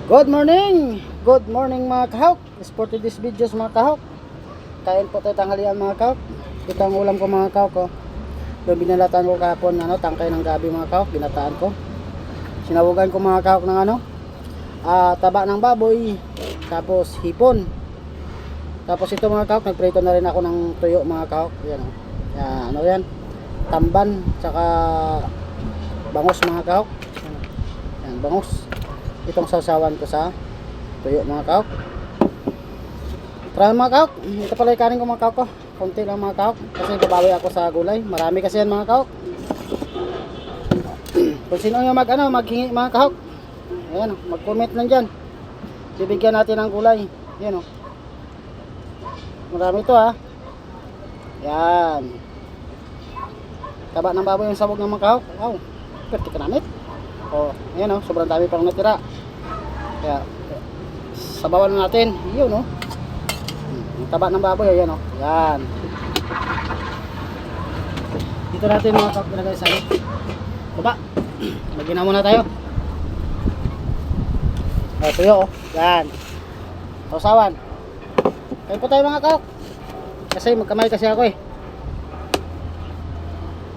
Good morning mga kahawk. For today's videos mga kahawk, kain po tayo tanghalian mga kahawk. Ito ang ulam ko mga kahawk ko. Yung binalatan ko kahapon, tangkay ng gabi mga kahawk, binataan ko. Sinabugan ko mga kahawk ng taba ng baboy, tapos hipon. Tapos ito mga kahawk, nagprito na rin ako ng tuyo mga kahawk. Yan o. Yan, tamban, tsaka bangus mga kahawk. Yan, bangus. Itong sausawan ko sa tuyo mga kahawk. Tara mga kahawk, ito pala yung kanin ko mga kahawk ko. Konti lang mga kahawk, kasi babawi ako sa gulay. Marami kasi yan mga kahawk. Kung sino yung maghingi mga kahawk, ayan, mag-comment lang dyan. Bibigyan natin ng gulay. Yan o. Marami ito ha. Yan. Taba ng baboy yung sabog ng mga kahawk. Wow, pwede ka namit. O, ayan o, sobrang dami pang natira. Kaya sabawan natin. Yun o. Yung taba ng baboy, ayan o. Yan. Dito natin mga kahawk ilagay sa baba. Magina muna tayo. Tuyo o. Yan. Sausawan. Kain po tayo mga kahawk. Kasi magkamay kasi ako eh.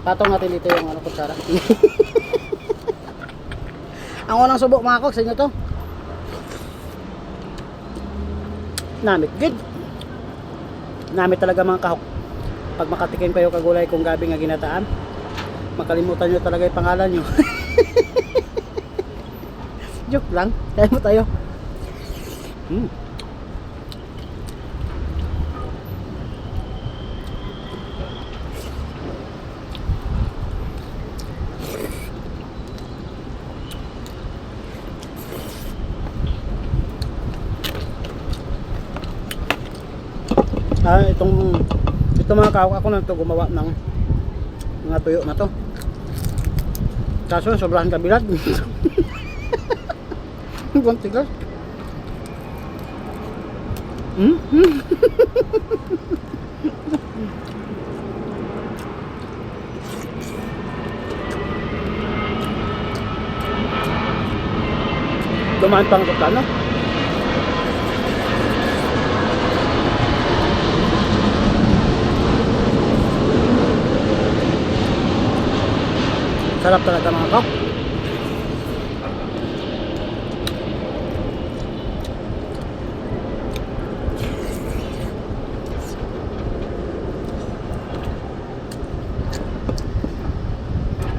Patong natin dito yung kutsara. Ang unang subok mga kahawk sa inyo to. Namit good. Namit talaga mga kahawk. Pag makatikin kayo kagulay kung gabi nga ginataan, makalimutan nyo talaga yung pangalan nyo. Joke lang. Kaya mo tayo. Ito mga kahawk, ako na ito gumawa ng mga tuyo na to. Kaso sobrang kabilat. Gonti lang. Dumaan pang kutlano. Sarap talaga mga kahawk.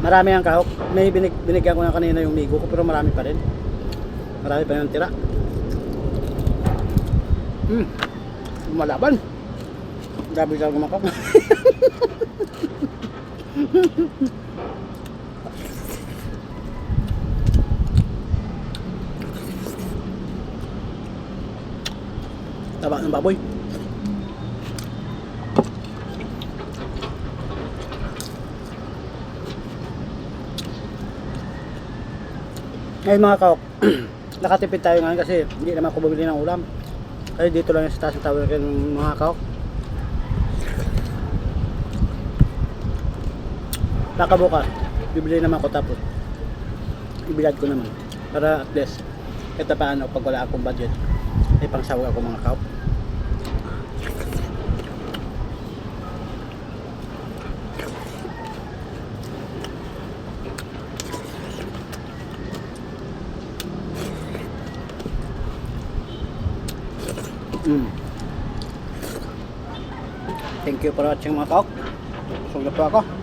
Marami ang kahawk. May binigyan ko na kanina yung migo ko, pero marami pa rin. Marami pa yung tira. Lumalaban. Gabi ka gumakak. Taba ng baboy. Ngayon mga kahawk, nakatipid tayo ngayon kasi hindi naman ako bumili ng ulam. Kasi dito lang yung sa taas ng tower ng mga kahawk. Baka bukas, bibili naman ako tapos ibilad ko naman. Para at least, kahit paano pag wala akong budget, ay pangsawag ako mga kahawk. Thank you for watching mga kahawk. Busog na po ako.